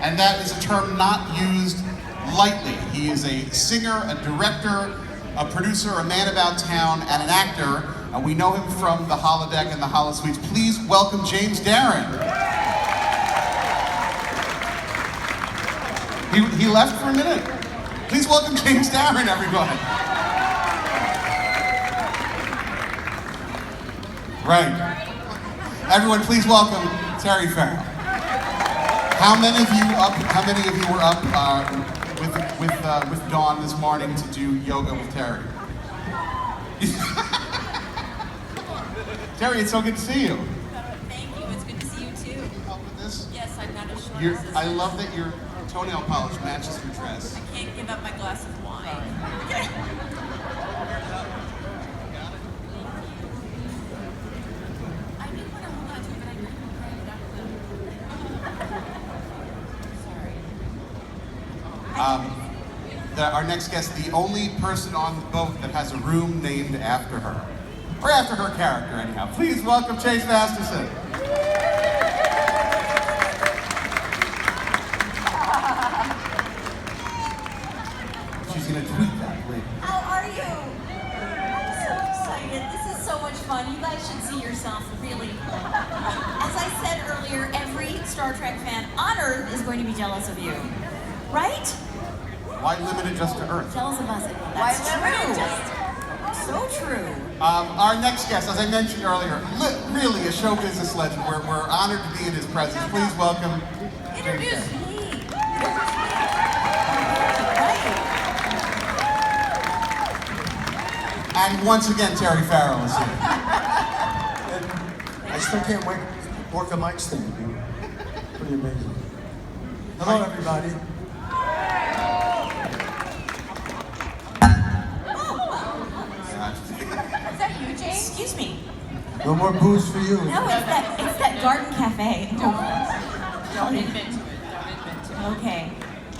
and that is a term not used lightly. He is a singer, a director, a producer, a man about town, and an actor. We know him from the Holodeck and the Holosuites. Please welcome James Darren. He left for a minute. Please welcome James Darren, everybody. Right. Everyone, please welcome Terry Farrell. How many of you were up with Dawn this morning to do yoga with Terry? Terry, it's so good to see you. Thank you. It's good to see you too. Can you help with this? Yes, I'm not as short. I love that your toenail polish matches your dress. I can't give up my glass of wine. I do want to hold on to it, but I couldn't grab it out of the... Sorry. Our next guest, the only person on the boat that has a room named after her. Or after her character, anyhow. Please welcome Chase Masterson. She's going to tweet that later. How are you? I'm so excited. This is so much fun. You guys should see yourself, really. As I said earlier, every Star Trek fan on Earth is going to be jealous of you. Right? Why limit it just to Earth? Jealous of us. That's true. So true. Our next guest, as I mentioned earlier, really a show business legend. We're honored to be in his presence. Please welcome. Introduce me. And once again, Terry Farrell is here. I still can't work a mic stand. Pretty amazing. Hello, everybody. Is that you, James? Excuse me. No more booze for you. No, it's that garden cafe. Don't admit to it. Don't admit to it. Okay.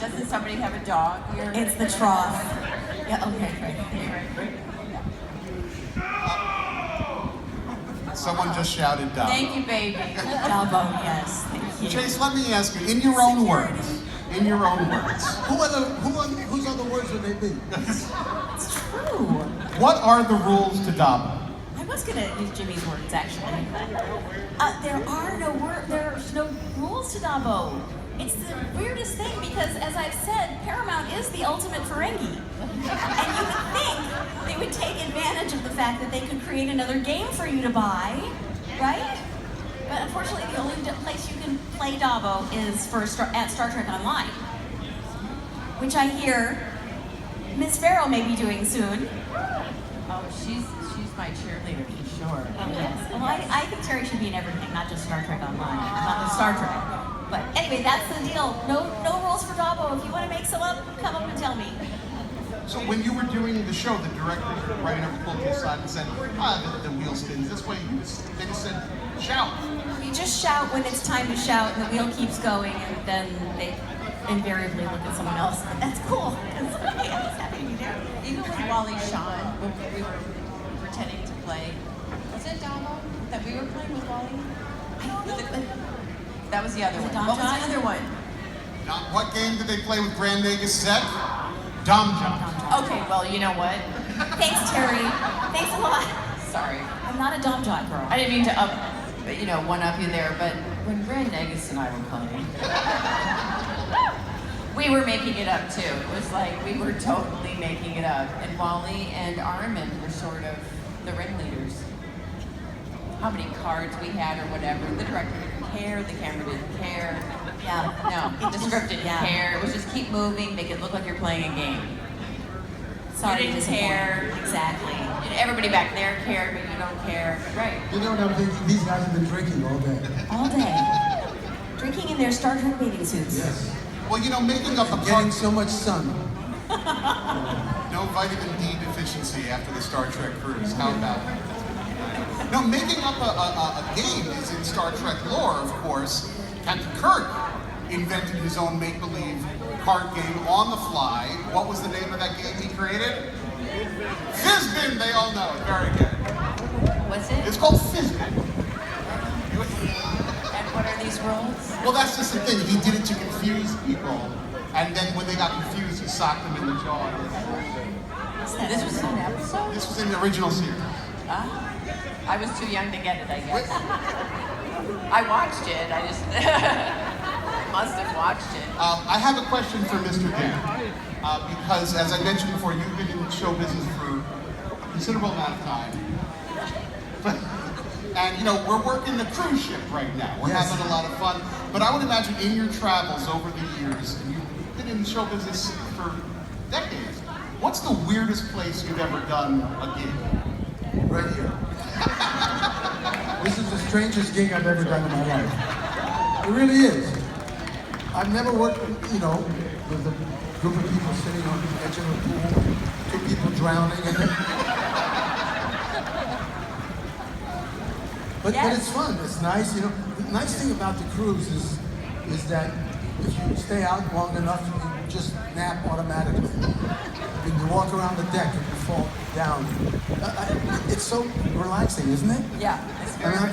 Doesn't somebody have a dog here? It's the trough. Yeah, okay, right. Someone just shouted Dabo. Thank you, baby. Dabo, yes. Thank you. Chase, let me ask you, in your own words, Whose other words would they be? It's true. What are the rules to Dabo? I was gonna use Jimmy's words, actually. There's no rules to Dabo. It's the weirdest thing because, as I've said, Paramount is the ultimate Ferengi. And you would think they would take advantage of the fact that they could create another game for you to buy, right? But unfortunately, the only place you can play Dabo is at Star Trek Online, which I hear Miss Farrell may be doing soon. Oh, she's my cheerleader for sure. Oh, yes. Well, I think Terry should be in everything, not just Star Trek Online, not the Star Trek. But anyway, that's the deal. No rules for Dabo. If you want to make some up, come up and tell me. So when you were doing the show, the directors or writing over pulled you aside and said, the wheel spins this way. They just said, shout. You just shout when it's time to shout, and the wheel keeps going, and then they invariably look at someone else. But that's cool. It's okay. I'm just happy to be there. Even with Wally Shawn, when we were pretending to play, was it Damo that we were playing with Wally? That was the other one. What was the other one? What game did they play with Grand Nagus Set? Dom Jump. Okay, well, you know what? Thanks, Terry. Thanks a lot. Sorry. I'm not a Dom Jot girl. I didn't mean to one up you there, but when Grand Nagus and I were playing, we were making it up too. It was like we were totally making it up. And Wally and Armin were sort of the ringleaders. How many cards we had or whatever. The director didn't care, the camera didn't care. Yeah. No, the script didn't care. It was just keep moving, make it look like you're playing a game. Sorry, you didn't care. Exactly. Everybody back there cared, but you don't care. Right. You know what I'm thinking? These guys have been drinking all day. All day. Drinking in their Star Trek bathing suits. Yes. Well, making up a Getting so much sun. No vitamin D deficiency after the Star Trek cruise. How about that? No, making up a game is in Star Trek lore, of course. Captain Kirk invented his own make-believe card game on the fly. What was the name of that game he created? Fizbin, they all know it. Very good. What's it? It's called Fizbin. And what are these rules? Well, that's just the thing. He did it to confuse And then when they got confused, he socked them in the jaw. This was an episode? This was in the original series. I was too young to get it, I guess. I watched it, I just must have watched it. I have a question for Mr. Dan. Because, as I mentioned before, you've been in show business for a considerable amount of time. And, you know, we're working the cruise ship right now. We're having a lot of fun. But I would imagine in your travels over the years, and you've been in show business for decades, what's the weirdest place you've ever done a gig? Right here. This is the strangest gig I've ever done in my life. It really is. I've never worked, you know, with a group of people sitting on the edge of a pool, 2 people drowning in it. But it's fun. It's nice, you know. The nice thing about the cruise is that if you stay out long enough, you just nap automatically. And you walk around the deck and you fall down. It's so relaxing, isn't it? Yeah, it's very. I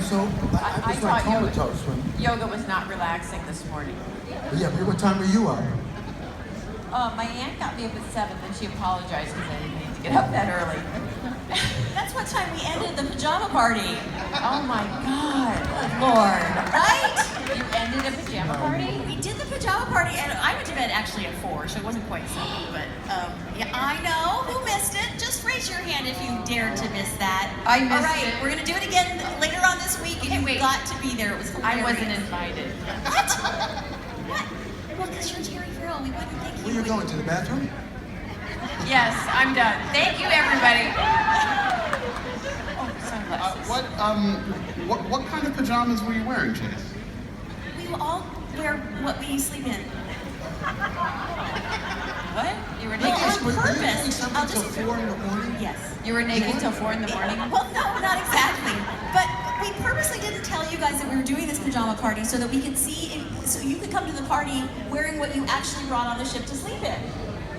was like comatose when. Yoga was not relaxing this morning. Yeah, but what time were you up? My aunt got me up at 7, and she apologized because I didn't need to get up that early. That's what time we ended the pajama party. Oh my God. Lord, right? You ended a pajama party? We did the pajama party, and I went to bed actually at 4, so it wasn't quite 7. But yeah, I know who missed it. Just raise your hand if you dared to miss that. I missed All right, it. we're gonna do it again later on this week, and Okay, you wait. got to be there. It was I hilarious. wasn't invited. What? What? Well, because you're Jerry Farrell, we wouldn't think Where you going, to the bathroom? Yes, I'm done. Thank you, everybody. Oh, sunglasses. What kind of pajamas were you wearing, Chase? We will all wear what we sleep in. What? You were No, naked? on Were you doing purpose. something till 4 in the morning? Yes. You were naked till 4 in the morning? Well, no, not exactly. But we purposely didn't tell you guys that we were doing this pajama party so that we could see, so you could come to the party wearing what you actually brought on the ship to sleep in.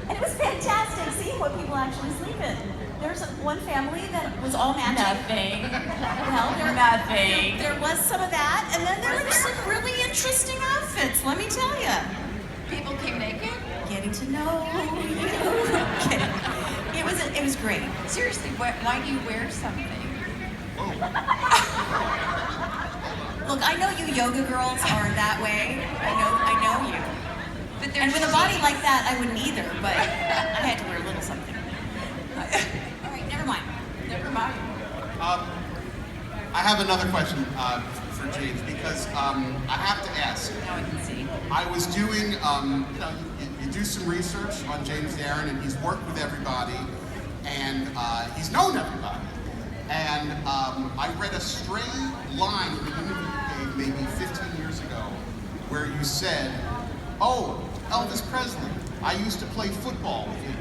And it was fantastic seeing what people actually sleep in. There's one family that was all magic. Nothing. Well, Nothing. there was some of that, and then there were some really interesting outfits, let me tell you. People came naked? Getting to know you. Kidding. It was great. Seriously, why do you wear something? Look, I know you yoga girls are that way. I know you. But And with a body like that, I wouldn't either, but I had to wear a little something. All right, never mind. Never mind. I have another question for James because I have to ask. Now I can see. I was doing, you know, you do some research on James Darren, and he's worked with everybody, and he's known everybody. And I read a stray line in an interview you gave maybe 15 years ago, where you said, "Oh, Elvis Presley, I used to play football with him."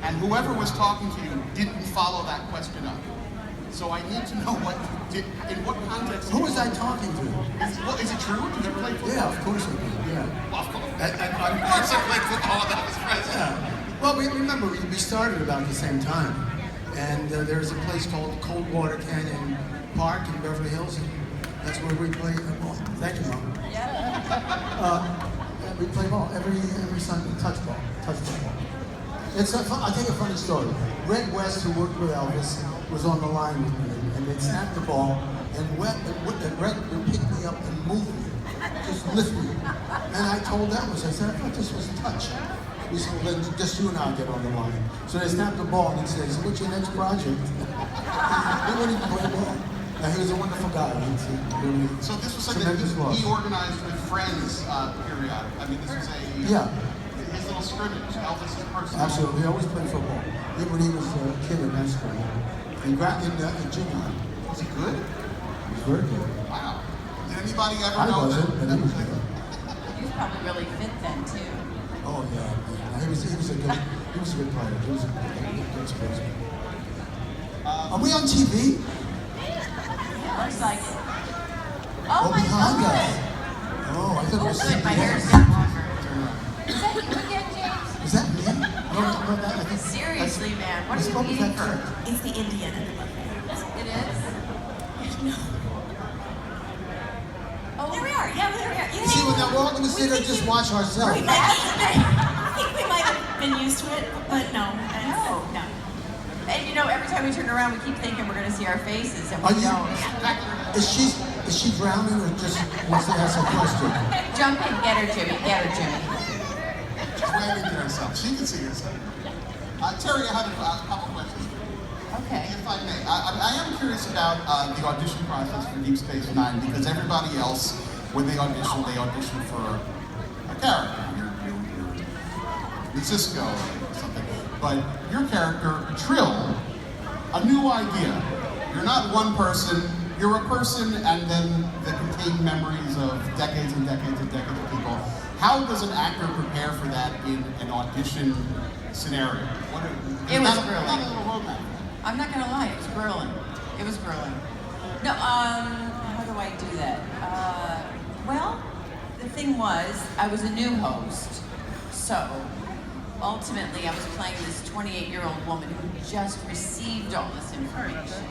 And whoever was talking to you didn't follow that question up. So I need to know in what context. Who was I talking to? Is it true? Did you play football? Yeah, of course I did. Yeah. Well, of course. I played football with Elvis Presley. Yeah. Well, remember, we started about the same time. And there's a place called Coldwater Canyon Park in Beverly Hills. And that's where we play ball. Thank you, Mom. Yeah. We play ball every Sunday, touch ball. I'll tell you a funny story. Red West, who worked with Elvis, was on the line with me, and they'd snap the ball, and Red would pick me up and move me, just lift me. And I told Elvis, I said, I thought this was touch. He said, well, then just you and I'll get on the line. So they snapped the ball, and he'd say, so what's your next project? He wouldn't even play ball. Now, he was a wonderful guy. Really So this was something that he organized with friends periodic. I mean, this was his little scrimmage, Elvis's personal. Absolutely. He always played football. Even when he was a kid in high school. In junior high. Was he good? He was very good. Wow. Did anybody ever I know wasn't, but he was good. He was probably really fit then too. Oh yeah. He was a good player. He was a good sportsman. Are we on TV? Looks like it. Oh my behind God. us. Oh, I thought it was Good, my hair's CBS. getting longer. Is that you again, James? Is that me? No, I think Seriously, man. What I are you spoke with eating that for? Kirk. It's the Indian at the buffet. It is? No. Oh, There we are. Yeah, there we are. See, we're all going to sit and just watch ourselves. Right, that's the thing. been used to it, but no. No. And you know, every time we turn around, we keep thinking we're going to see our faces, and we don't. Is she drowning or just wants to ask a question? Jump in, get her, Jimmy. Get her, Jimmy. She's waving to herself. She can see herself. Terry, I have a couple questions. Okay. If I may, I am curious about the audition process for Deep Space Nine, because everybody else, when they audition for a character. You're Cisco or something. But your character, Trill, a new idea. You're not one person, you're a person and then the contained memories of decades and decades and decades of people. How does an actor prepare for that in an audition scenario? It was not grueling. a little roadmap. I'm not gonna lie, it was grueling. It was grueling. No, how do I do that? Well, the thing was, I was a new host, so ultimately I was playing this 28-year-old woman who just received all this information.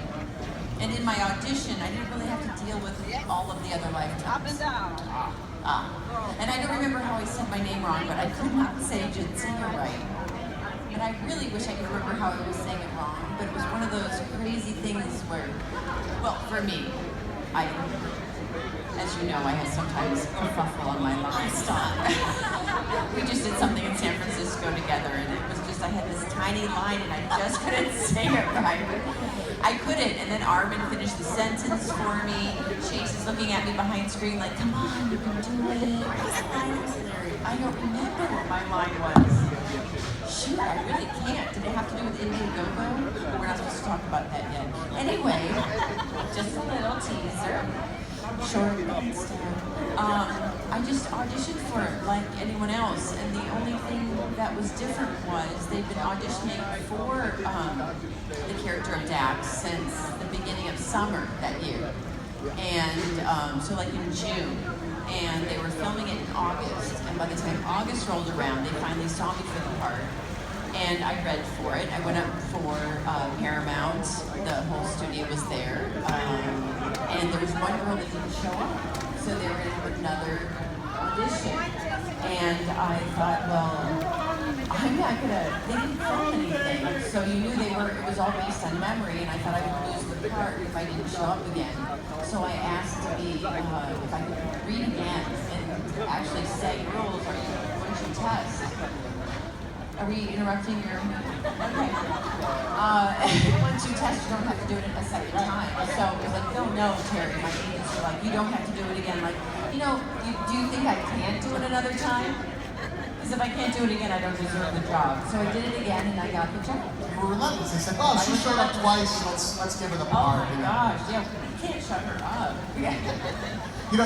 And in my audition, I didn't really have to deal with all of the other lifetimes. And I don't remember how I said my name wrong, but I could not say Jadzia right. And I really wish I could remember how I was saying it wrong, but it was one of those crazy things where, well, for me, as you know, I have sometimes kerfuffle on my line. Stop. We just did something in San Francisco together, and it was just, I had this tiny line, and I just couldn't say it right. I couldn't, and then Armin finished the sentence for me. Chase is looking at me behind screen like, come on, you can do it. I don't remember what my line was. Shoot, I really can't. Did it have to do with Indiegogo? We're not supposed to talk about that yet. Anyway, just a little teaser. Short I just auditioned for it like anyone else, and the only thing that was different was they've been auditioning for the character of Dax since the beginning of summer that year. And so like in June. And they were filming it in August, and by the time August rolled around, they finally saw me for the part. And I read for it. I went up for Paramount. The whole studio was there. And there was one girl that didn't show up. So they were going to have another audition. And I thought, well, I'm not going to, they didn't film anything. So you knew it was all based on memory, and I thought I would lose the part if I didn't show up again. So I asked to be, if I could read again and actually say rules, or once you test. Are we interrupting your? Okay. Once you test, you don't have to do it a second time. So it was like, no, Terry. My agents were like, you don't have to do it again. Like, do you think I can't do it another time? Because if I can't do it again, I don't deserve the job. So I did it again, and I got the job. You were relentless. They said, "Oh, she showed up twice. Let's give her the part." Oh my gosh, yeah, you can't shut her up.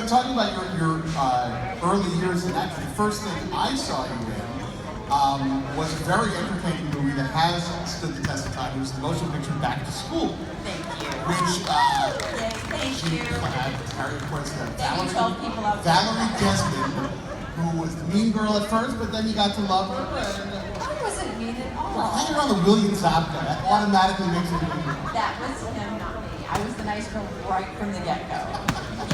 Talking about your early years in acting, the first thing I saw you in was a very entertaining movie that has stood the test of time. It was the motion picture Back to School. Thank you. Which Thank you. Harry, of course, Thank you, 12 people out there. Valerie Desmond, who was the mean girl at first, but then you got to love her. I wasn't mean at all. Hanging around the William Shatner, that automatically makes it mean. That was him, not me. I was the nice girl right from the get-go.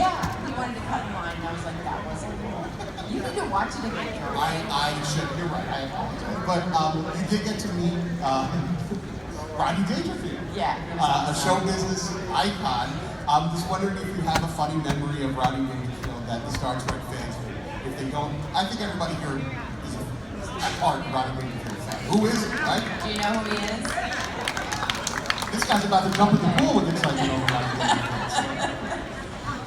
Yeah, he wanted to cut in line, and I was like, that wasn't cool. You need to watch it again, George. I should, you're right, I apologize. But you did get to meet Rodney Dangerfield. Yeah. A show business icon. I'm just wondering if you have a funny memory of Rodney Dangerfield that the Star Trek fans, if they don't, I think everybody here is at heart a Rodney Dangerfield fan. Who is it, right? Do you know who he is? This guy's about to jump in the pool with excitement over Rodney Dangerfield.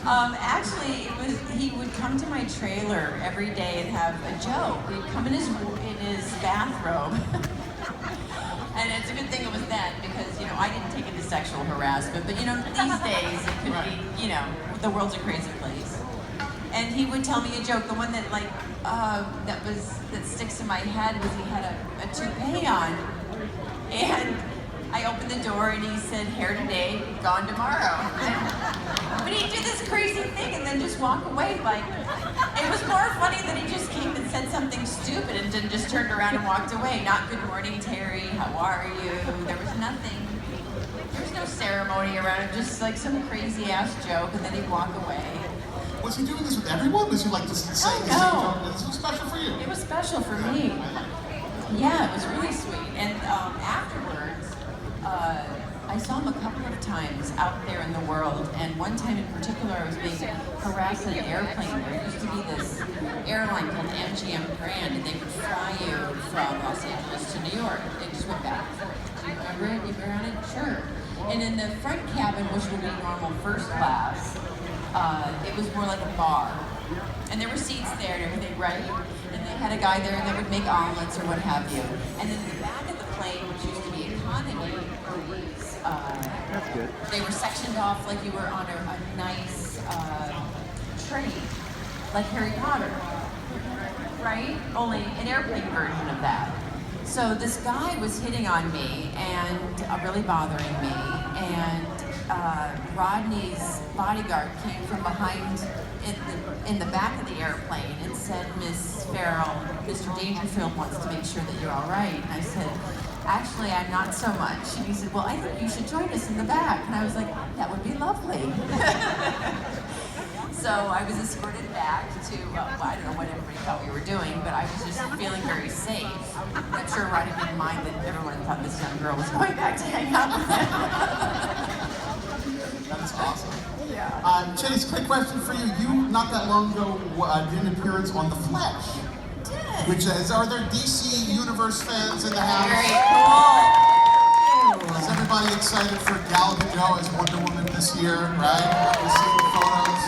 Actually, he would come to my trailer every day and have a joke. He'd come in his bathrobe. And it's a good thing it was then, because, I didn't take it as sexual harassment, but, these days it could be, the world's a crazy place. And he would tell me a joke. The one that, that sticks in my head was he had a toupee on. And I opened the door and he said, hair today, gone tomorrow. But he'd do this crazy thing and then just walk away like, it was more funny that he just came and said something stupid and then just turned around and walked away. Not good morning, Terry, how are you? There was nothing. There was no ceremony around it, just like some crazy ass joke, and then he'd walk away. Was he doing this with everyone? Was he just saying the same joke? This was special for you. It was special for me. Yeah, it was really sweet. And afterwards, I saw him a couple of times out there in the world. And one time in particular, I was being harassed in an airplane. There used to be this airline called MGM Grand, and they would fly you from Los Angeles to New York. They just went back and forth. Do you remember it? You've been on it? Sure. And in the front cabin, which would be normal first class, it was more like a bar. And there were seats there and everything, right? And they had a guy there that would make omelets or what have you. And then in the back of the plane, which used to be economy, That's good. they were sectioned off like you were on a nice train, like Harry Potter, right? Only an airplane version of that. So this guy was hitting on me and really bothering me, and Rodney's bodyguard came from behind in the back of the airplane and said, "Miss Farrell, Mr. Dangerfield wants to make sure that you're all right." And I said, "Actually, I'm not so much." And he said, "Well, I think you should join us in the back." And I was like, "That would be lovely." So I was escorted back to, I don't know what everybody thought we were doing, but I was just feeling very safe. I'm sure Rodney didn't mind that everyone thought this young girl was going back to hang out with him. That's awesome. Yeah. Chase, quick question for you. You, not that long ago, did an appearance on The Flash. Did. Which is, are there DC Universe fans in the house? Very cool. Is everybody excited for Gal Gadot as Wonder Woman this year, right? We've seen the photos.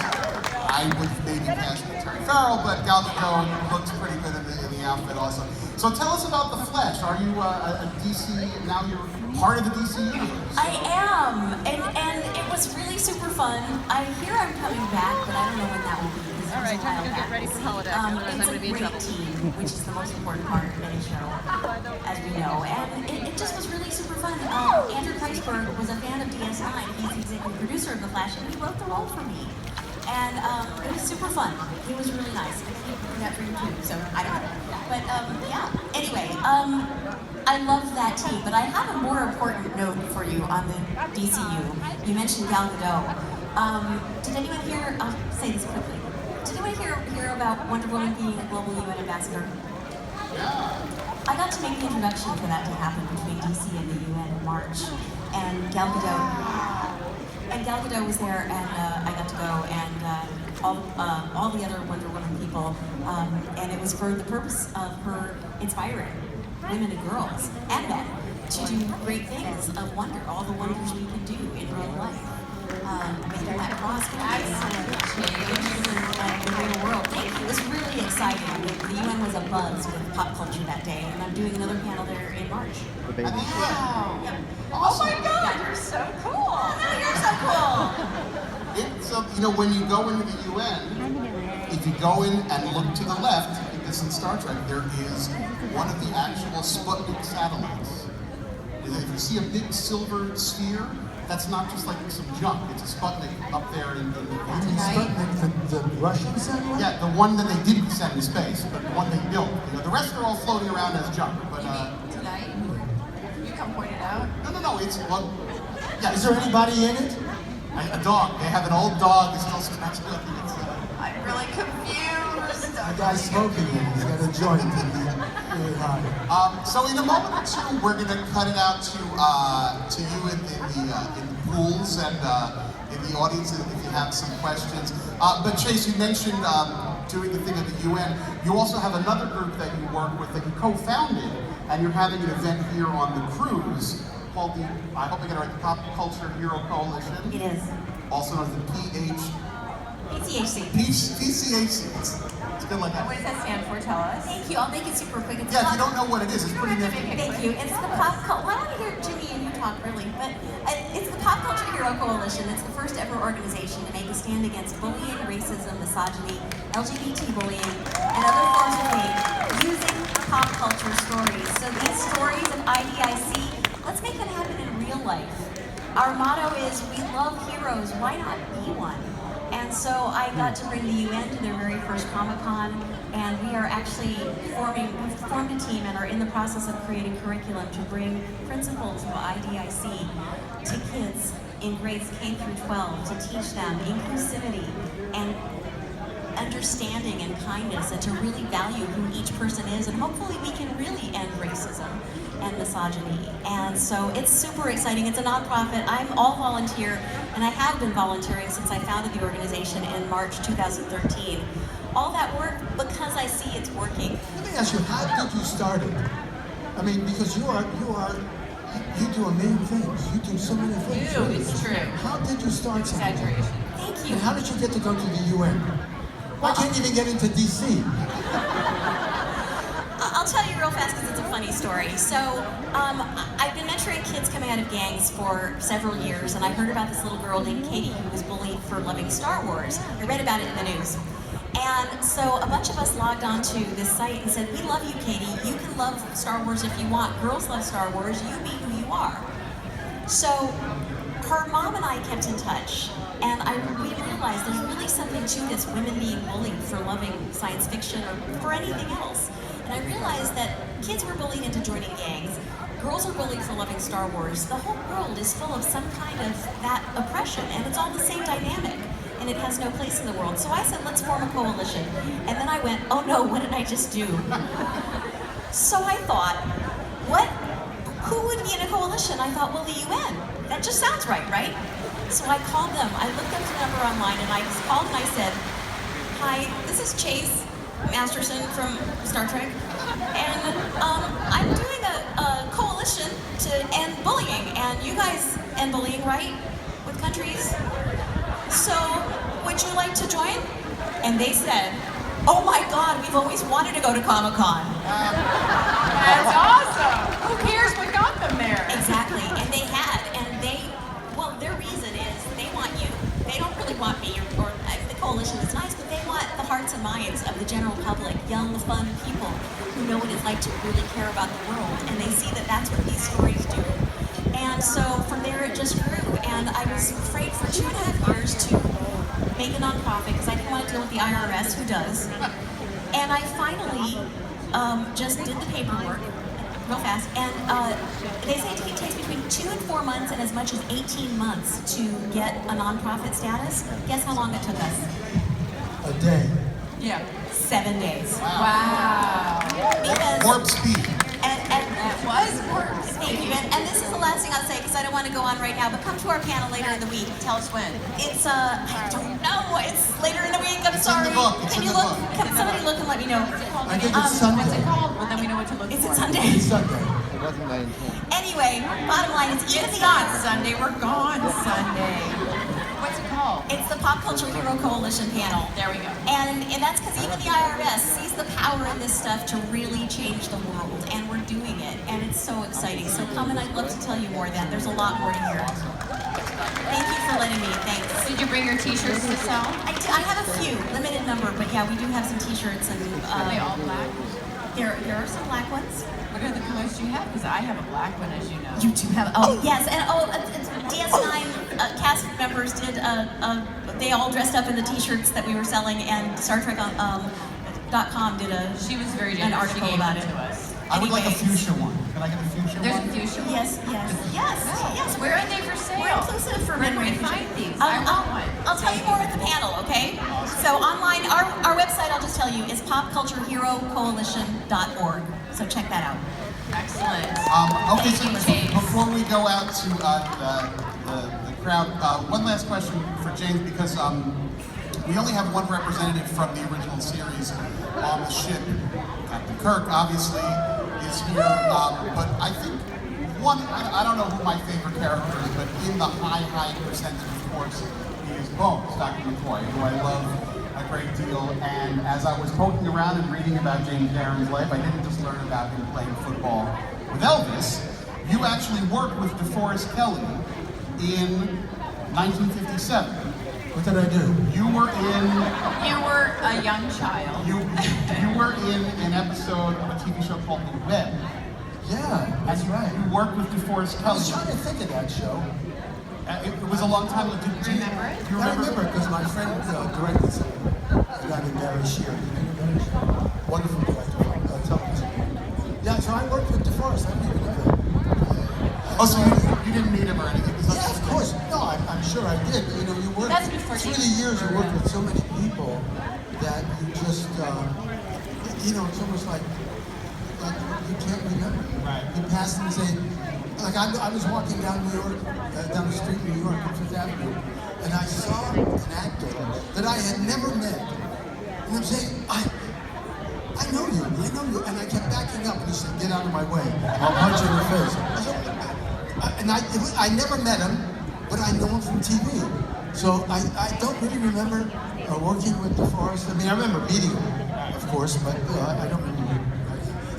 I would maybe cast Farrell, but Gal Gadot looks pretty good in the outfit also. So tell us about The Flash. Are you a DC, now you're part of the DC Universe? I am, and it was really super fun. I hear I'm coming back, but I don't know when that will be. All right, time to go get ready for holiday. Otherwise I'm It's going a to be in great trouble. team, which is the most important part of any show, as we know. And it just was really super fun. Andrew Kreisberg was a fan of DS9. He's the executive producer of The Flash, and he wrote the role for me. And it was super fun. He was really nice. He did that for you too, so I don't know. But yeah, anyway, I love that team, but I have a more important note for you on the DCU. You mentioned Gal Gadot. Did anyone hear, I'll say this quickly. Did anyone hear about Wonder Woman being a global UN ambassador? I got to make the introduction for that to happen between DC and the UN in March. And Gal Gadot was there, and I got to go, and all the other Wonder Woman people, and it was for the purpose of her inspiring women and girls and men to do great things of wonder, all the wonders we can do in real life. Making that cross and the real world. Thank you. It was really exciting. The UN was abuzz with pop culture that day, and I'm doing another panel there in March. The baby. Wow. Yep. Oh my God, you're so cool. Oh, you're so cool. So, you know, when you go into the UN, if you go in and look to the left, this in Star Trek, there is one of the actual Sputnik satellites. If you see a big silver sphere, that's not just like some junk. It's a Sputnik up there in the Sputnik, the Russian satellite? Yeah, the one that they didn't send to space, but the one they built. You know, the rest are all floating around as junk. But Tonight, you come point it out. no, it's well, yeah. Is there anybody in it? A dog? They have an old dog that's still scratching up. I'm really confused. The guy's smoking it. He's got a joint. Really hot. So in a moment or two, we're going to cut it out to you in the pools and in the audience if you have some questions. But Chase, you mentioned doing the thing at the UN. You also have another group that you work with that you co-founded, and you're having an event here on the cruise called the, I hope I get it right, the Pop Culture Hero Coalition. It is. Also known as the PCHC. PCHC. It's good like What that. does that stand for? Tell us. Thank you. I'll make it super quick. It's Yeah, if pop- you don't know what it is, it's pretty nifty. Thank you. It's the pop culture. Well, I want to hear Jimmy and you talk really, but it's the Pop Culture Hero Coalition. It's the first ever organization to make a stand against bullying, racism, misogyny, LGBT bullying, and other forms of hate using pop culture stories. So these stories of IDIC, let's make them happen in real life. Our motto is, we love heroes, why not be one? And so I got to bring the UN to their very first Comic-Con, and we are actually we've formed a team and are in the process of creating curriculum to bring principles of IDIC to kids in grades K through 12 to teach them inclusivity and understanding and kindness and to really value who each person is, and hopefully we can really end racism and misogyny. And so it's super exciting. It's a nonprofit. I'm all volunteer, and I have been volunteering since I founded the organization in March 2013. All that work because I see it's working. Let me ask you, how did you start it? I mean, because you do amazing things. You do so many things. You, it's true. How did you start something? Exaggeration. Thank you. And how did you get to go to the UN? Why can't you even get into DC? I'll tell you real fast because it's a funny story. So, I've been mentoring kids coming out of gangs for several years, and I heard about this little girl named Katie who was bullied for loving Star Wars. I read about it in the news. And so a bunch of us logged onto this site and said, we love you, Katie. You can love Star Wars if you want. Girls love Star Wars. You be who you are. So her mom and I kept in touch, and we realized there's really something to this women being bullied for loving science fiction or for anything else. And I realized that kids were bullied into joining gangs. Girls are bullied for loving Star Wars. The whole world is full of some kind of that oppression, and it's all the same dynamic. And it has no place in the world. So I said, let's form a coalition. And then I went, oh no, what did I just do? So I thought, who would be in a coalition? I thought, well, the UN. That just sounds right? So I called them. I looked up the number online, and I called and I said, hi, this is Chase Masterson from Star Trek. And I'm doing a coalition to end bullying. And you guys end bullying, right? With countries? So, would you like to join? And they said, oh my God, we've always wanted to go to Comic-Con. That's awesome. Who cares? We got them there. Exactly, and they had, and their reason is they want you. They don't really want me or the coalition is nice, but they want the hearts and minds of the general public, young, fun people who know what it's like to really care about the world, and they see that that's what these stories do. And so from there it just grew, and I was afraid for 2.5 years to make a nonprofit because I didn't want to deal with the IRS, who does. And I finally just did the paperwork real fast, and they say it takes between 2 and 4 months and as much as 18 months to get a nonprofit status. Guess how long it took us? A day. Yeah. 7 days. Wow. Because, Warp speed. and That was worse. thank you, and this is the last thing I'll say because I don't want to go on right now, but come to our panel later in the week. Tell us when. It's I don't know. It's later in the week. I'm It's in sorry. the book. It's Can in you the look? book. Can somebody look and let me know? I think it's Sunday. What's it called? Well, then we know what to look Is for. it Sunday? It's Sunday. It wasn't my intent. Anyway, bottom line is even It's the not Sunday. We're gone Sunday. What's it called? It's the Pop Culture Hero Coalition panel. There we go. And that's because even the IRS sees the power in this stuff to really change the world, and we're doing it, and it's so exciting. So come and I'd love to tell you more of that. There's a lot more to hear. Thank you for letting me. Thanks. Did you bring your T-shirts to sell? I have a few, limited number, but yeah, we do have some T-shirts and Are they all black? there are some black ones. What are the colors you have? Because I have a black one, as you know. You do have, oh yes, and DS9 cast members did, they all dressed up in the T-shirts that we were selling, and Star Trek .com did She was very an generous. She article gave about them it. to us. I would like a Anyways. fuchsia one. Can I get a fuchsia There's one? a fuchsia one. Yes. Where are they for sale? We're inclusive for Where men. do we range. find these? I want one. I'll tell you more at the panel, okay? So online, our website, I'll just tell you, is popcultureherocoalition.org. So check that out. Excellent. Okay, so Thank you, James. before we go out to the crowd, one last question for James, because we only have one representative from the original series on the ship. Captain Kirk, obviously, is here, but I think I don't know who my favorite character is, but in the high percentage, of course, is Bones, Dr. McCoy, who I love a great deal. And as I was poking around and reading about James Darren's life, I didn't just learn about him playing football with Elvis. You actually worked with DeForest Kelley in 1957. What did I do? You were in a young child. you were in an episode of a TV show called The Web. Yeah, that's right. You worked with DeForest I Kelley. was trying to think of that show. It was a long time ago. Do you Remember it? You I remember? remember because my friend directed something. A guy named Darren Shear. Wonderful director of television. Yeah, so I worked with DeForest. I didn't even know that. Oh, so you didn't meet him or anything? Yeah, of course. No, I'm sure I did. You know, you work. That's before through you- the years, you work with so many people that just, you know, it's almost like you can't remember. Right. You pass them and say, like I was walking down New York, down the street in New York on Fifth Avenue, and I saw an actor that I had never met. And I'm saying, I know you. And I kept backing up, and he said, get out of my way. I'll punch you in the face. And I never met him, but I know him from TV. So I don't really remember working with DeForest. I mean, I remember meeting him, of course, but I don't remember.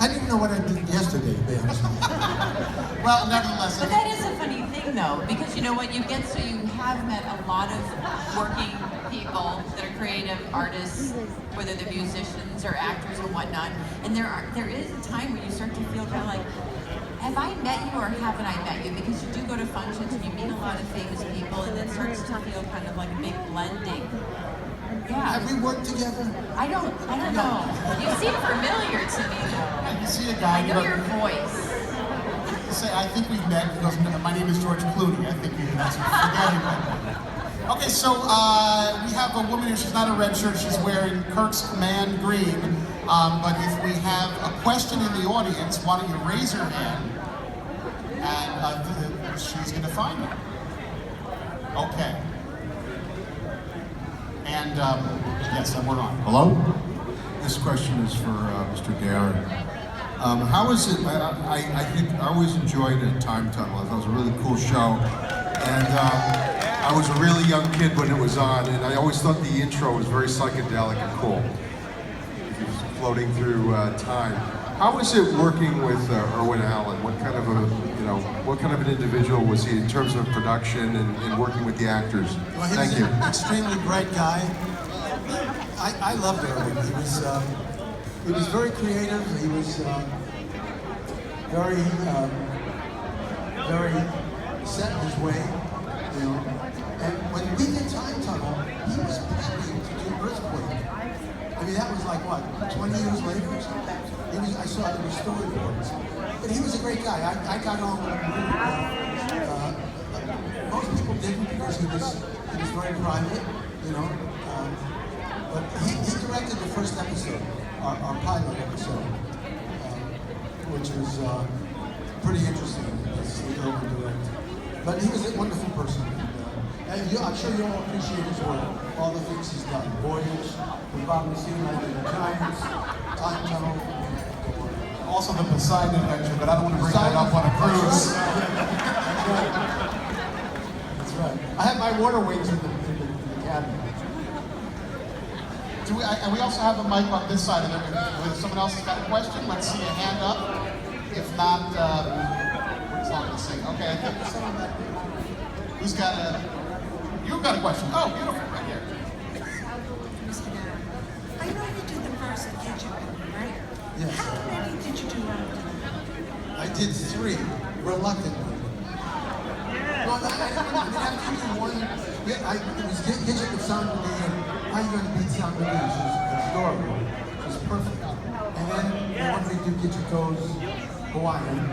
I didn't even know what I did yesterday, to be honest with you. Well, nevertheless, But that is a funny thing, though, because you know what, you have met a lot of working people that are creative artists, whether they're musicians or actors or whatnot, and there is a time when you start to feel kind of like, have I met you or haven't I met you? Because you do go to functions and you meet a lot of famous people, and it starts to feel kind of like a big blending. Yeah. Have we worked together? I don't know. You seem familiar to me, though. you see a guy. I know your voice. Say, I think we've met. He goes, my name is George Clooney. I think that's forget. Okay, so we have a woman here. She's not a red shirt. She's wearing Kirk's command green. But if we have a question in the audience, why don't you raise her hand? And she's going to find it. Okay. And yes, we're on. Hello? This question is for Mr. Darren. How is it, I think I always enjoyed a Time Tunnel. I thought it was a really cool show. And I was a really young kid when it was on, and I always thought the intro was very psychedelic and cool. It was floating through time. How was it working with Irwin Allen? What kind of what kind of an individual was he in terms of production and working with the actors? Well, Thank you. An extremely bright guy. I loved Irwin. He was very creative. He was very set in his way, you know. And when we did Time Tunnel, he was planning to do Earthquake. I mean, that was like what, 20 years later or something? I saw it in the storyboards. But he was a great guy. I got on with him really well. Most people didn't because he was very private, you know. But he directed the first episode, our pilot episode, which was pretty interesting to see Irwin direct. But he was a wonderful person. And I'm sure you all appreciate his work, all the things he's done. Voyage, the Bob Messina, the Giants, Time Tunnel. Also the Poolside adventure, but I don't want to bring that up on a cruise. That's right. I have my water wings in the cabin. And we also have a mic on this side of it. If someone else has got a question, let's see a hand up. If not, it's not going to sing. Okay, I think someone back there. Who's got a... You've got a question. Oh, beautiful, right here. Mr. Darren, I know you did the first Dangerfield, right? Yes. How many did you do after that? I did 3, reluctantly. Well, I didn't have to do one. It was Gidget with Sound of the End. How you going to beat Sound of the End? She's adorable. She's perfect. And then they wanted me to do Gidget Goes Hawaiian,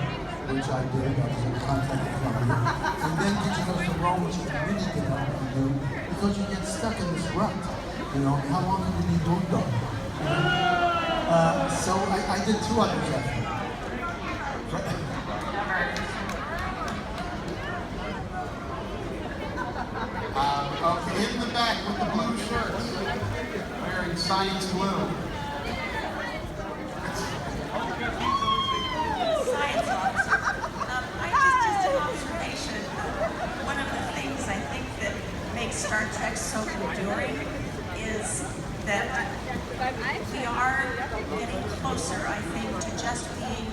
which I did. I was in contact with the company. And then Gidget Goes to Rome, which is really difficult to do because you get stuck in this rut. You know, how long can you be boondog? So I did 2 others after. Okay, in the back with the blue shirt, wearing science blue. Science officer. I just an observation. One of the things I think that makes Star Trek so enduring is that we are getting closer, I think, to just being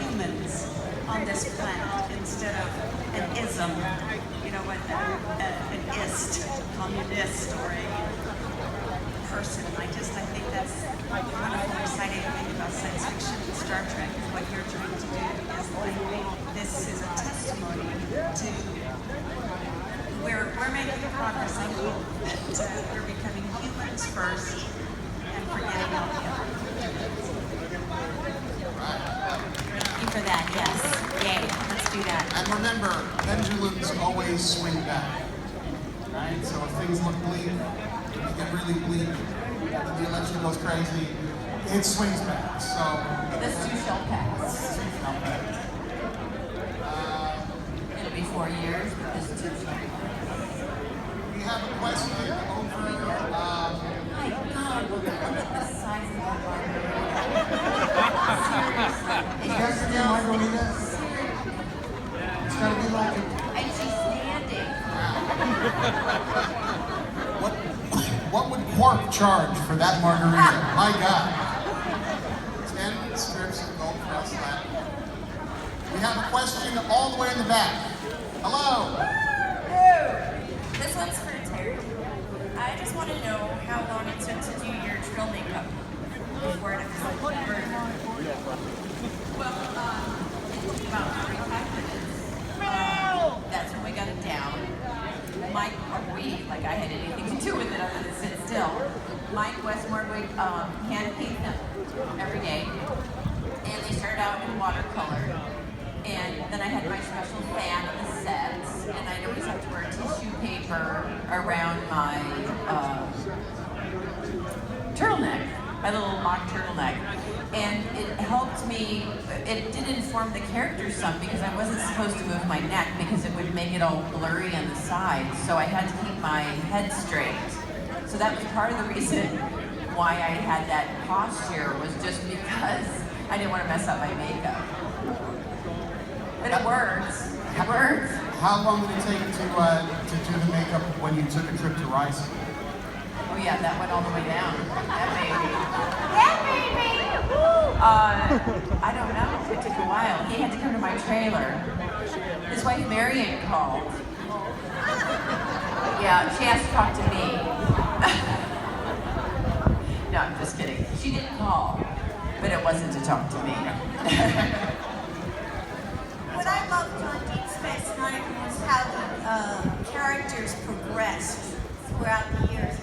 humans on this planet instead of an ism, you know, an ist, communist, or a person. I think that's one of the exciting things about science fiction and Star Trek is what you're trying to do is like, this is a testimony to we're making progress. I hope that we're becoming humans first and forgetting all the other. Thank you for that, yes. Yay, let's do that. And remember, pendulums always swing back. Right? So if things look bleak, they get really bleak. the election goes crazy, it swings back. So This too shall pass. It'll be 4 years, but this too shall pass. We have a question over. My God, look at the size of that margarita. Seriously. You guys get margarita? It's gotta be like And she's standing. What would Quark charge for that margarita? My God. 10 strips of gold cross lat. We have a question all the way in the back. Hello. This one's for Terry. I just want to know how long it took to do your Trill makeup before it episode. Well, it took about 45 minutes. That's when we got it down. Mike, or we, like I had anything to do with it other than sit still. Mike Westmore would hand paint them every day. And they started out in watercolor. And then I had my special fan on the set. And I'd always have to wear tissue paper around my turtleneck, my little mock turtleneck. And it helped me, it did inform the character some because I wasn't supposed to move my neck because it would make it all blurry on the sides. So I had to keep my head straight. So that was part of the reason why I had that posture, was just because I didn't want to mess up my makeup. But it works. It works. How long did it take to do the makeup when you took a trip to Rice? Oh yeah, that went all the way down. That baby. I don't know. It took a while. He had to come to my trailer. His wife Marion called. Yeah, she has to talk to me. No, I'm just kidding. She didn't call, but it wasn't to talk to me. What I loved on Deep Space Nine was how the characters progressed throughout the years.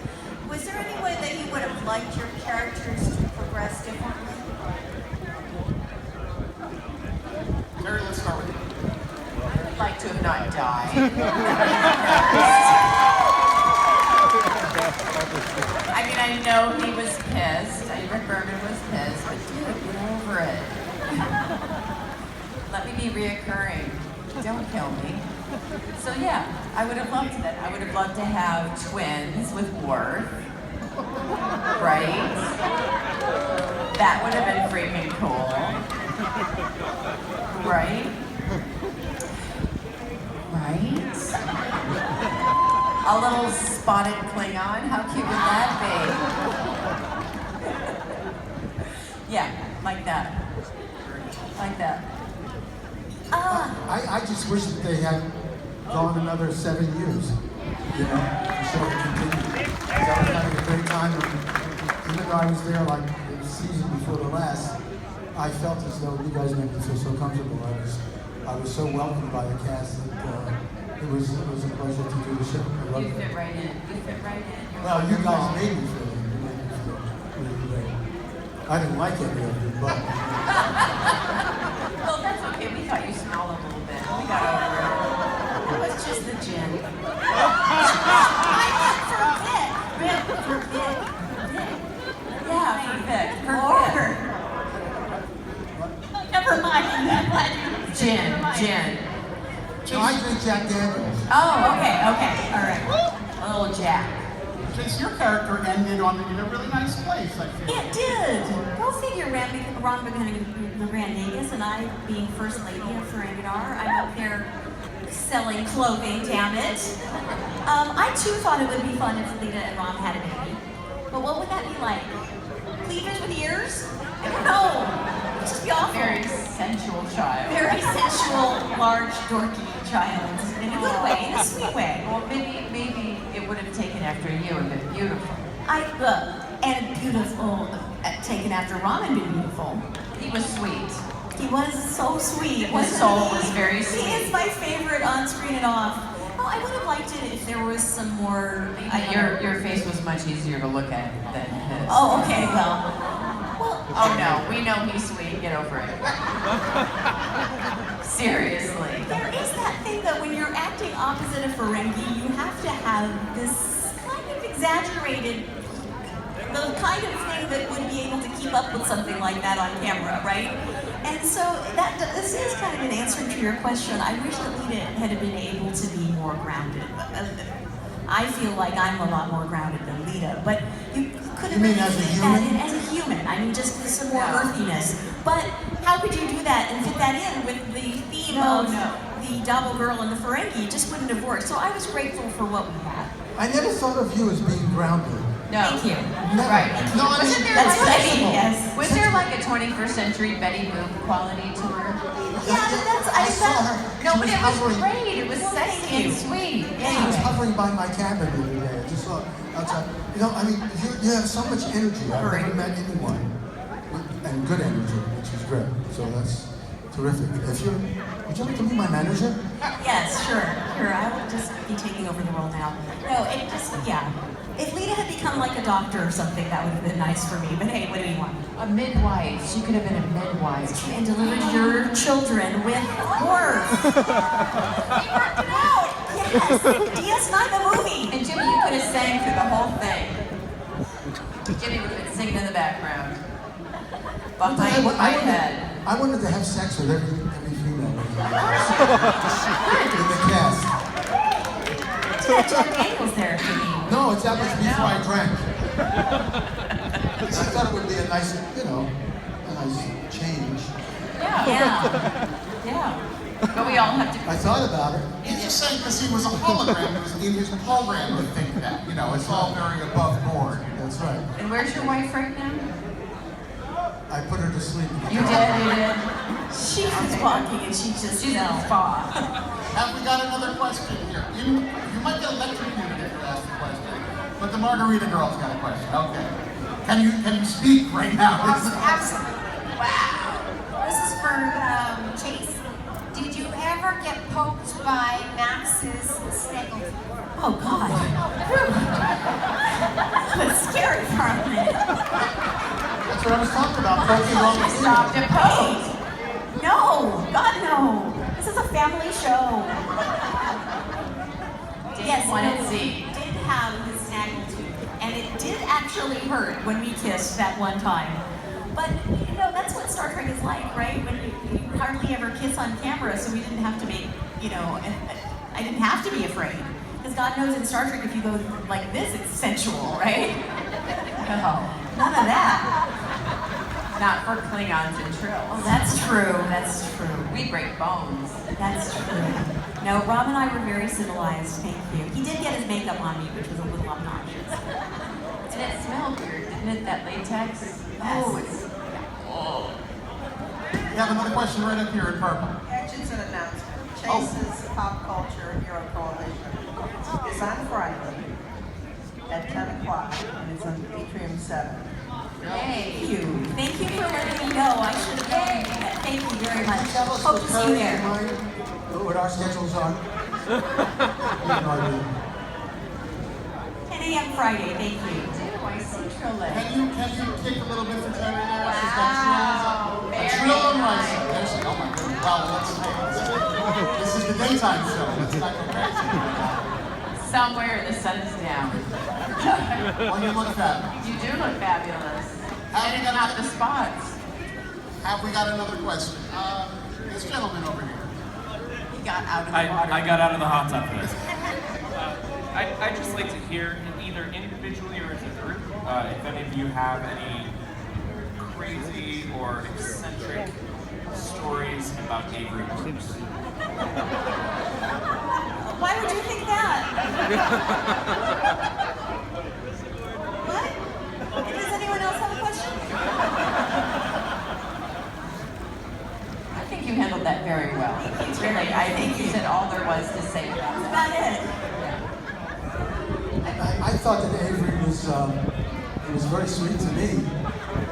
Was there any way that you would have liked your characters to progress differently? Terry, let's start with you. I'd like to have not died. I mean, I know he was pissed. Rick Berman was pissed, but dude, get over it. Let me be reoccurring. Don't kill me. So yeah, I would have loved that. I would have loved to have twins with Worf. Right? That would have been freaking cool. Right? Right? A little spotted Klingon, how cute would that be? Yeah, like that. Like that. I just wish that they had gone another 7 years, you know, the show would continue. That was having a great time. And even though I was there like the season before the last, I felt as though you guys made me feel so comfortable. I was so welcomed by the cast that it was a pleasure to do the show. I loved You it. fit right in. You fit right in. Well, you guys made me feel it. You made me feel really great. I didn't like any of you, but Well, that's okay. We thought you smelled a little bit. We got over it. It was just the gin. Yeah, perfect. Never mind. I'm glad you. Gin. no, I drink Jack Daniels. Oh, okay. All right. A little Jack. Chase, your character ended in a really nice place, I feel. It did. Go figure, Ron becoming the Grand Nagus and I being First Lady of Ferenginar. I'm up there selling clothing, damn it. I too thought it would be fun if Lita and Rom had a baby. But what would that be like? Cleavage with ears? I don't know. It'd just be awful. Very sensual child. Very sensual, large, dorky child. In a good way, in a sweet way. Well, maybe it would have taken after you and been beautiful. And beautiful, taken after Rom and been beautiful. He was sweet. He was so sweet. His soul was very sweet. He is my favorite on screen and off. Oh, I would have liked it if there was some more. Your face was much easier to look at than his. Oh, okay, well. Oh no, we know he's sweet. Get over it. Seriously. There is that thing that when you're acting opposite a Ferengi, you have to have this kind of exaggerated the kind of thing that would be able to keep up with something like that on camera, right? And so this is kind of an answer to your question. I wish that Lita had been able to be more grounded. I feel like I'm a lot more grounded than Lita, but you couldn't You mean really as a fit human? that in as a human. I mean, just some more earthiness. But how could you do that and fit that in with the theme of the Double Girl and the Ferengi? It just wouldn't have worked. So I was grateful for what we had. I never thought of you as being grounded. No. Thank you. Never. Right. No, I Wasn't mean, there That's like what I mean, yes. Was there like a 21st century Betty Boop quality to her? Yeah, that's, I saw her. No, She but was it was hovering. great. It was sexy and sweet. She was Anyway. hovering by my cabin the other day. I just saw outside. You know, I mean, you have so much energy. I've never met anyone and good energy, which is great. So that's terrific. Would you like to be my manager? Yes, sure. I will just be taking over the role now. No, it just, yeah. If Lita had become like a doctor or something, that would have been nice for me. But hey, what do you want? A midwife. She could have been a midwife. And delivered your children with words. He worked it out. Yes. DS9 the movie. And Jimmy, you could have sang through the whole thing. Jimmy would have been singing in the background. Behind my head. I wanted to have sex with every female in the cast. Jack Daniels there for me. No, it's that was before I drank. I thought it would be a nice, a nice change. Yeah. But we all have to. I thought about it. He's just saying because he was a hologram, it was in his program to think that. It's all very above board. That's right. And where's your wife right now? I put her to sleep. You did. She was walking and she just She's in the spa. Have we got another question here? You might get electrocuted if you ask the question, but the Margarita Girl's got a question. Okay. Can you speak right now? Absolutely. Wow. This is for Chase. Did you ever get poked by Max's Snaggletooth? Oh, God. That was scary for a minute. That's what I was talking about. Poking on the Stopped at pose. No, God, no. This is a family show. Yes, One at no, sea. we did have his snaggletooth, and it did actually hurt when we kissed that one time. But, that's what Star Trek is like, right? When you hardly ever kiss on camera, so we didn't have to make, I didn't have to be afraid. Because God knows in Star Trek, if you go like this, it's sensual, right? No, none of that. Not for Klingons and Trill. Oh, that's true. We break bones. That's true. No, Rob and I were very civilized, thank you. He did get his makeup on me, which was a little obnoxious. And it smelled weird, didn't it? That latex. Yes. We have another question right up here in purple. Just an announcement. Chase's Pop Culture Hero Coalition is on Friday at 10 o'clock, and it's on Atrium 7. Thank you. Thank you for letting me know. I should have known that. Thank you very much. Hope to see you there. What our schedules are. 10 a.m. Friday, thank you. I see Trill. Can you kick a little bit for Terry there? Wow. She's got Trill and Rice. There's oh my goodness. Wow, this is the daytime show. Let's not go crazy. Somewhere the sun is down. Well, you look fabulous. You do look fabulous. Have And we it's got not the spots. Have we got another question? This gentleman over here. He got out of the water. I got out of the hot tub for this. I'd just like to hear, either individually or as a group, if any of you have any crazy or eccentric stories about Avery Brooks. Why would you think that? What? Does anyone else have a question? I think you handled that very well. Really, I think you said all there was to say about That's that. about it. I thought that Avery was very sweet to me.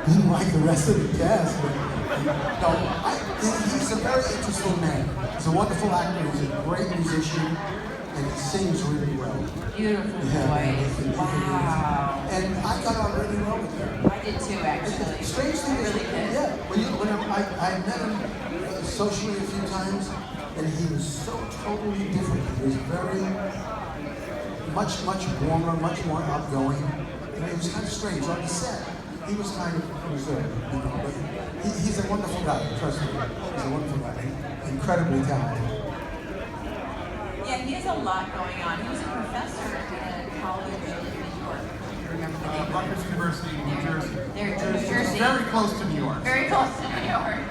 Didn't like the rest of the cast, but he's a very interesting man. He's a wonderful actor. He's a great musician, and he sings really well. Beautiful voice. Wow. And I got on really well with him. I did too, actually. The strange thing is, Really did. yeah, I met him socially a few times, and he was so totally different. He was very much warmer, much more outgoing. And it was kind of strange. On the set, he was kind of reserved, you know, but he's a wonderful guy, trust me. He's a wonderful guy, incredibly talented. Yeah, he has a lot going on. He was a professor at college in New York. You remember the name? Rutgers University in New Jersey. They're in New Jersey. Very close to New York. Very close to New York.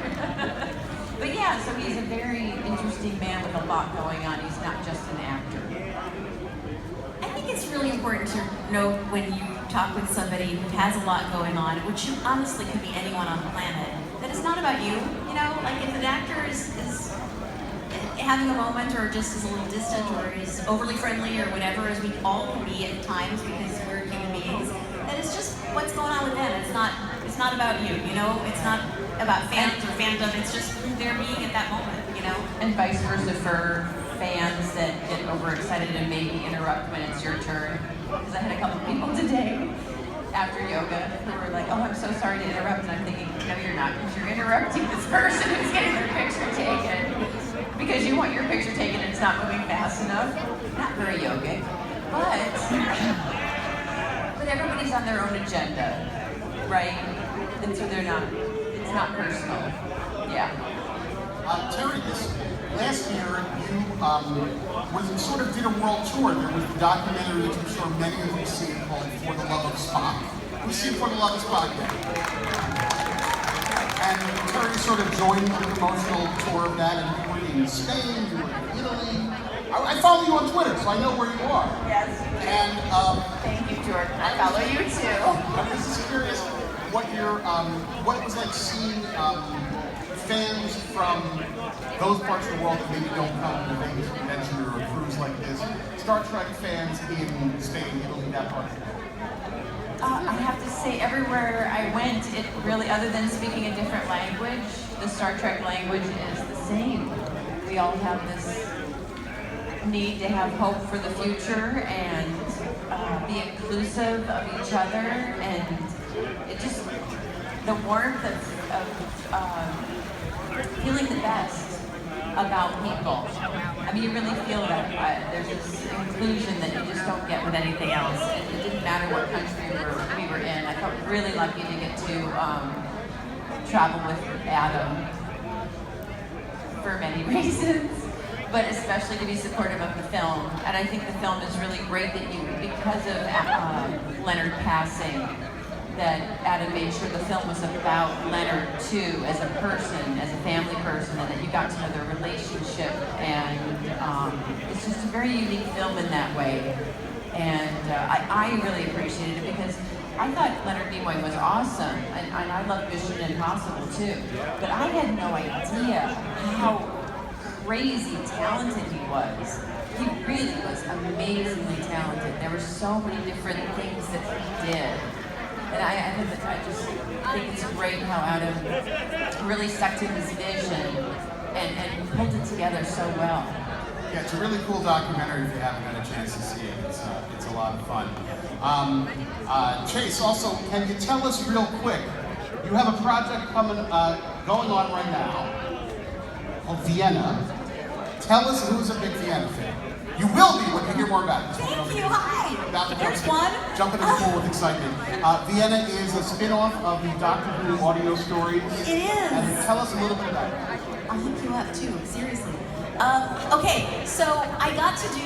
But yeah, so he's a very interesting man with a lot going on. He's not just an actor. I think it's really important to note when you talk with somebody who has a lot going on, which honestly could be anyone on the planet, that it's not about you. You know, like if an actor is having a moment or just is a little distant or is overly friendly or whatever, as we all can be at times because we're human beings, that it's just what's going on with them. It's not about you, you know? It's not about fans or fandom, it's just who they're being at that moment, you know? And vice versa for fans that get overexcited and maybe interrupt when it's your turn. Because I had a couple people today after yoga who were like, oh, I'm so sorry to interrupt. And I'm thinking, no, you're not, because you're interrupting this person who's getting their picture taken. Because you want your picture taken and it's not moving fast enough. Not very yogic. But everybody's on their own agenda, right? And so it's not personal. Yeah. Terry, last year you sort of did a world tour. There was a documentary that I'm sure many of you have seen called For the Love of Spock. We've seen For the Love of Spock yet? And Terry sort of joined the promotional tour of that, and you were in Spain, you were in Italy. I follow you on Twitter, so I know where you are. Yes. And thank you, Jordan. I follow you too. I was just curious what it was like seeing fans from those parts of the world that maybe don't come to a Vegas convention or a cruise like this. Star Trek fans in Spain, Italy, that part of the world. I have to say, everywhere I went, it really, other than speaking a different language, the Star Trek language is the same. We all have this need to have hope for the future and be inclusive of each other, and it just, the warmth of feeling the best about people. I mean, you really feel that there's this inclusion that you just don't get with anything else. It didn't matter what country we were in. I felt really lucky to get to travel with Adam for many reasons, but especially to be supportive of the film. And I think the film is really great that because of Leonard passing, that Adam made sure the film was about Leonard too, as a person, as a family person, and that you got to know their relationship. And it's just a very unique film in that way. And I really appreciated it because I thought Leonard Nimoy was awesome, and I love Mission Impossible too. But I had no idea how crazy talented he was. He really was amazingly talented. There were so many different things that he did. And I just think it's great how Adam really stuck to his vision and pulled it together so well. Yeah, it's a really cool documentary if you haven't had a chance to see it. It's a lot of fun. Chase, also, can you tell us real quick, you have a project going on right now called Vienna. Tell us who's a big Vienna fan. You will be when you hear more about it. Thank you, hi! There's one. Jump into the pool with excitement. Vienna is a spin-off of the Doctor Who audio stories. It is. And tell us a little bit about it. I'll hook you up too, seriously. Okay, so I got to do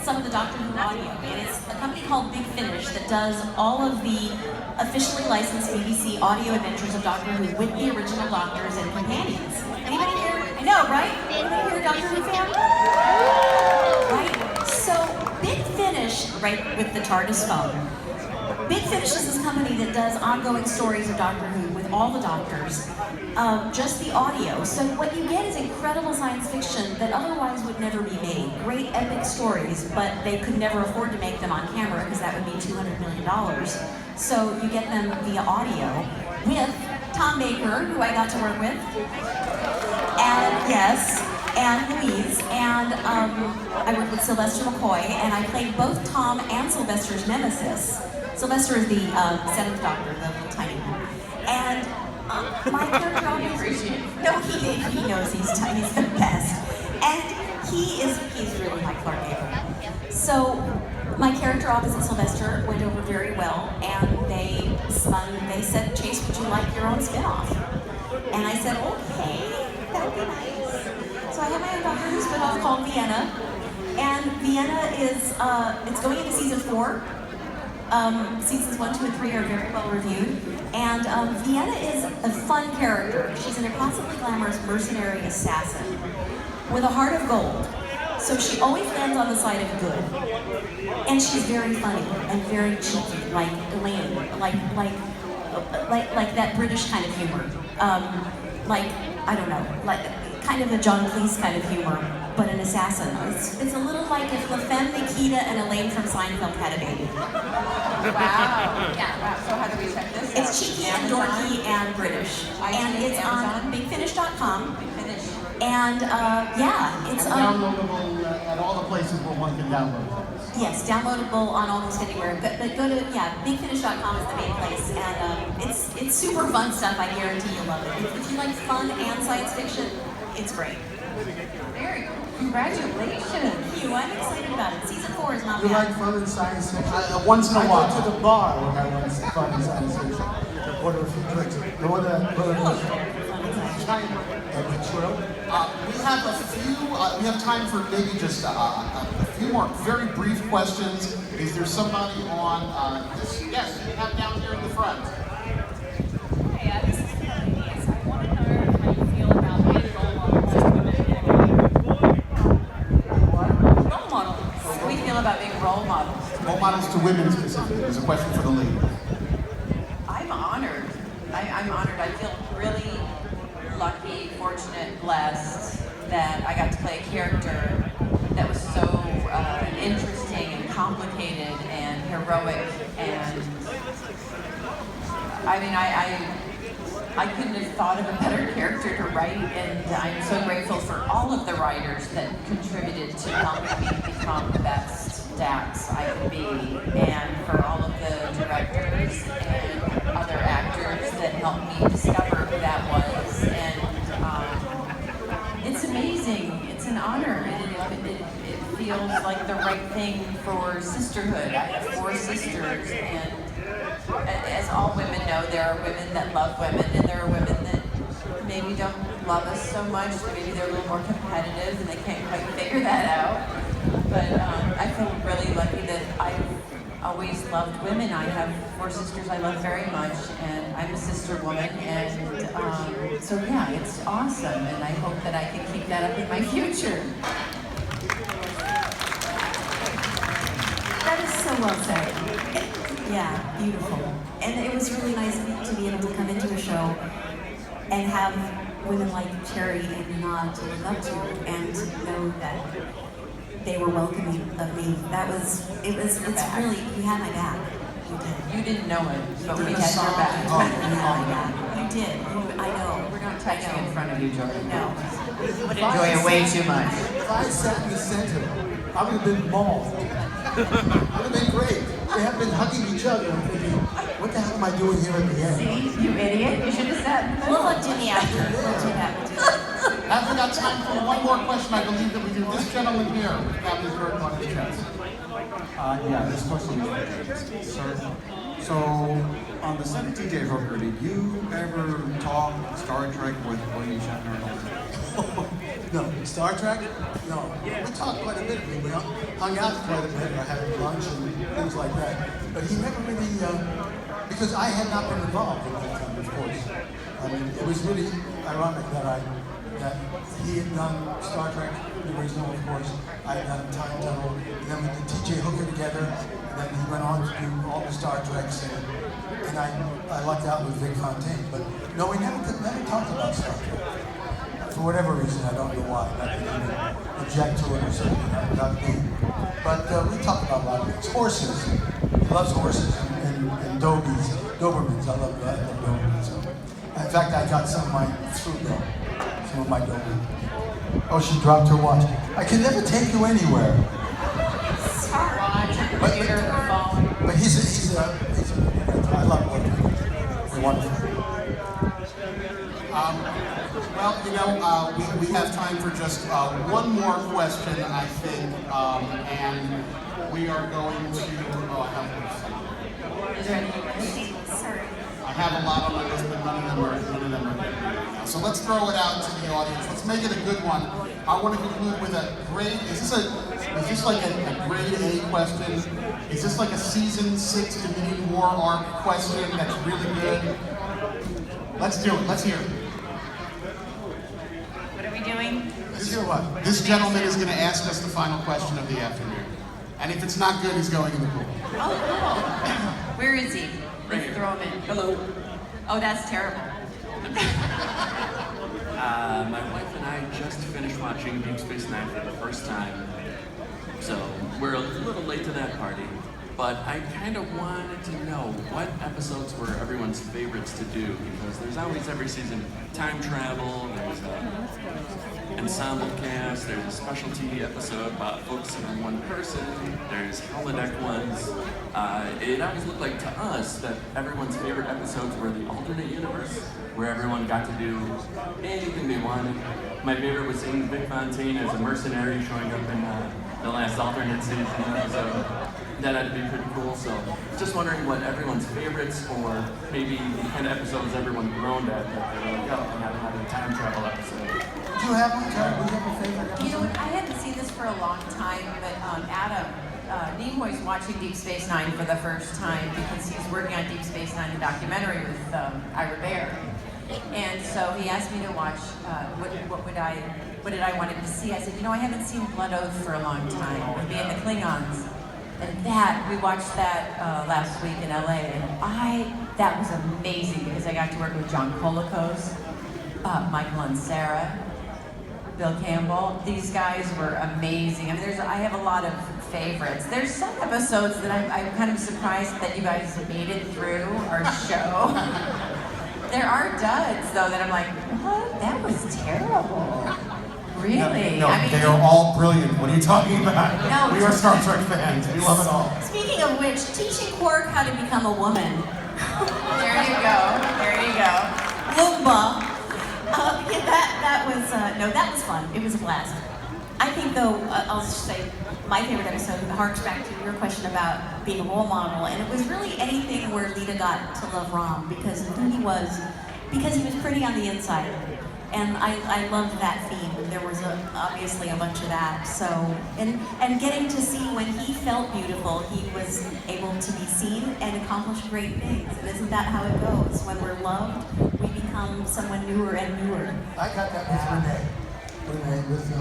some of the Doctor Who audio, and it's a company called Big Finish that does all of the officially licensed BBC audio adventures of Doctor Who with the original Doctors and companions. Anybody here? I know, right? Anybody here a Doctor Who fan? Right? So Big Finish, right with the TARDIS phone, Big Finish is this company that does ongoing stories of Doctor Who with all the Doctors, just the audio. So what you get is incredible science fiction that otherwise would never be made. Great epic stories, but they could never afford to make them on camera because that would be $200 million. So you get them via audio with Tom Baker, who I got to work with, and yes, and Louise, and I worked with Sylvester McCoy, and I played both Tom and Sylvester's nemesis. Sylvester is the seventh Doctor, the little tiny one. And my character obviously, no, he knows he's the best. And he's really my Clark Gable. So my character opposite Sylvester went over very well, and they said, Chase, would you like your own spin-off? And I said, okay, that'd be nice. So I have my own Doctor Who spin-off called Vienna, and Vienna is, it's going into season 4. Seasons 1, 2, and 3 are very well reviewed, and Vienna is a fun character. She's an impossibly glamorous mercenary assassin with a heart of gold. So she always lands on the side of good. And she's very funny and very cheeky, like Elaine, like that British kind of humor. Like, I don't know, like kind of a John Cleese kind of humor, but an assassin. It's a little like if La Femme, Nikita, and Elaine from Seinfeld had a baby. Wow. Yeah. Wow. So how do we check this out? It's cheeky and dorky and British. And it's on bigfinish.com. Big Finish. And yeah, it's downloadable at all the places where one can download things. Yes, downloadable on almost anywhere. But go to bigfinish.com is the main place, and it's super fun stuff. I guarantee you'll love it. If you like fun and science fiction, it's great. Very cool. Congratulations. Thank you. I'm excited about it. Season 4 is not You bad. like fun and science fiction? Once in a while. I go to the bar when I want fun and science fiction. Order a few drinks. Go to Trill. We have a few. We have time for maybe just a few more very brief questions. Is there somebody on this? Yes, we have down here in the front. Hey, this is Denise. I want to know how you feel about being role models to women. Role models. How do we feel about being role models? Role models to women specifically. There's a question for the lady. I'm honored. I'm honored. I feel really lucky, fortunate, blessed that I got to play a character that was so interesting and complicated and heroic, and I mean, I couldn't have thought of a better character to write, and I'm so grateful for all of the writers that contributed to helping me become the best Dax I could be, and for all of the directors and other actors that helped me discover who that was, and it's amazing. It's an honor, and it feels like the right thing for sisterhood. I have 4 sisters, and as all women know, there are women that love women, and there are women that maybe don't love us so much. Maybe they're a little more competitive, and they can't quite figure that out. But I feel really lucky that I've always loved women. I have 4 sisters I love very much, and I'm a sister woman, and so yeah, it's awesome, and I hope that I can keep that up in my future. That is so well said. Yeah, beautiful. And it was really nice to be able to come into a show and have women like Cherry and Nana to look up to, and to know that they were welcoming of me. It's really, you had my back. You did. You didn't know it, but we had your back. You had my back. You did. I know. We're not touching in front of you, Jordan. No. You would enjoy it way too much. If I sat in the center, I would have been mauled. It would have been great. They have been hugging each other. I'm thinking, what the hell am I doing here at the end? See, you idiot. You should have sat. We'll look Jimmy after. We'll do that. Have we got time for one more question? I believe that we do. This gentleman here, with Captain Kirk on his chest. Yeah, this question is sir. So, on the set of TJ Hooker, did you ever talk Star Trek with William Shatner at all? No. Star Trek? No. We talked quite a bit. We hung out quite a bit. I had lunch and things like that. But he never really, because I had not been involved at that time, of course. I mean, it was really ironic that he had done Star Trek, the original, of course. I had done Time Tunnel, and then we did TJ Hooker together, and then he went on to do all the Star Treks, and I lucked out with Vic Fontaine. But no, we never talked about Star Trek. For whatever reason, I don't know why. Not that he would object to it or something, not me. But we talked about a lot of things. Horses. He loves horses and Dobermans. I love Dobermans. So, in fact, I got some of my food though. Some of my Dobermans. Oh, she dropped her watch. I can never take you anywhere. Watch, computer, phone. But he's I love working with him. They're wonderful. Well, you know, we have time for just one more question, I think, and we are going to. Oh, I have one. Is there any? Sorry. I have a lot on my list, but none of them are getting me right now. So let's throw it out to the audience. Let's make it a good one. I want to conclude with a grade. Is this like a grade A question? Is this like a season 6 Dominion War arc question that's really good? Let's do it. Let's hear it. What are we doing? This gentleman is going to ask us the final question of the afternoon. And if it's not good, he's going in the pool. Oh, cool. Where is he? Let's throw him in. Hello. Oh, that's terrible. My wife and I just finished watching Deep Space Nine for the first time, so we're a little late to that party. But I kind of wanted to know what episodes were everyone's favorites to do, because there's always every season time travel, there's an ensemble cast, there's a specialty episode about focusing on one person, there's holodeck ones. It always looked like to us that everyone's favorite episodes were the alternate universe, where everyone got to do anything they wanted. My favorite was seeing Vic Fontaine as a mercenary showing up in the last alternate season episode. That had to be pretty cool, so just wondering what everyone's favorites, or maybe the kind of episodes everyone groaned at, that they were like, oh, I'm not having a time travel episode. Do you have one, Karen? Do you have a favorite episode? You know what, I hadn't seen this for a long time, but Adam, Nimoy's watching Deep Space Nine for the first time because he's working on Deep Space Nine, the documentary with Ira Bear. And so he asked me to watch, what did I want him to see? I said, you know, I haven't seen Blood Oath for a long time, with being the Klingons. And we watched that last week in LA, and that was amazing because I got to work with John Colicos, Michael and Sarah, Bill Campbell. These guys were amazing. I mean, I have a lot of favorites. There's some episodes that I'm kind of surprised that you guys made it through our show. There are duds, though, that I'm like, what? That was terrible. Really? No, I mean, they are all brilliant. What are you talking about? No, we are Star Trek fans. We love it all. Speaking of which, teaching Quark how to become a woman. There you go. There you go. Lumba. Yeah, that was fun. It was a blast. I think, though, I'll just say my favorite episode harks back to your question about being a role model, and it was really anything where Lita got to love Rom because of who he was, because he was pretty on the inside. And I loved that theme. There was obviously a bunch of that. So, and getting to see when he felt beautiful, he was able to be seen and accomplish great things. And isn't that how it goes? When we're loved, we become someone newer and newer. I got that with Renee.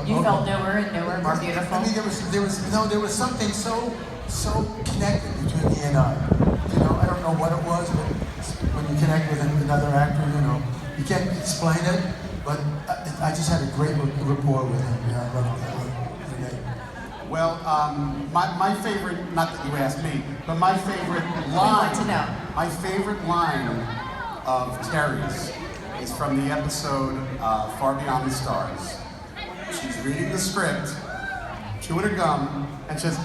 You felt newer and newer, more beautiful. I mean, there was something so connected between he and I. You know, I don't know what it was, but when you connect with another actor, you know, you can't explain it. But I just had a great rapport with him. Yeah, I loved Renee. Well, my favorite, not that you asked me, but my favorite line, my favorite line of Terry's is from the episode Far Beyond the Stars. She's reading the script, chewing her gum, and she says,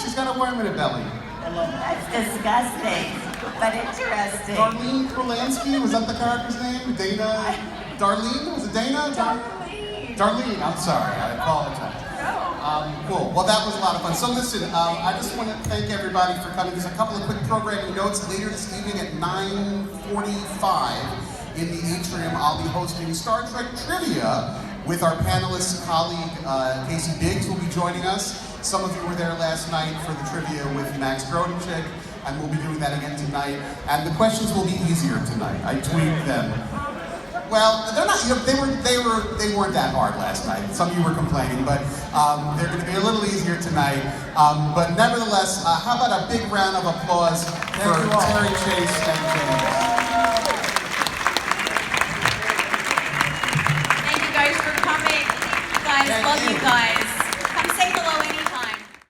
she's got a worm in her belly. That's disgusting, but interesting. Darlene Kurlansky, was that the character's name? Dana? Darlene? Was it Dana? Darlene, I'm sorry, I apologize. Cool, well that was a lot of fun. So listen, I just want to thank everybody for coming. There's a couple of quick programming notes. Later this evening at 9:45 in the atrium, I'll be hosting Star Trek Trivia with our panelist colleague, Casey Biggs will be joining us. Some of you were there last night for the trivia with Max Grodenchik, and we'll be doing that again tonight. And the questions will be easier tonight. I tweaked them. Well, they're not. They weren't that hard last night. Some of you were complaining, but they're going to be a little easier tonight. But nevertheless, how about a big round of applause for Terry, Chase, and James. Thank you guys for coming. Guys, love you guys.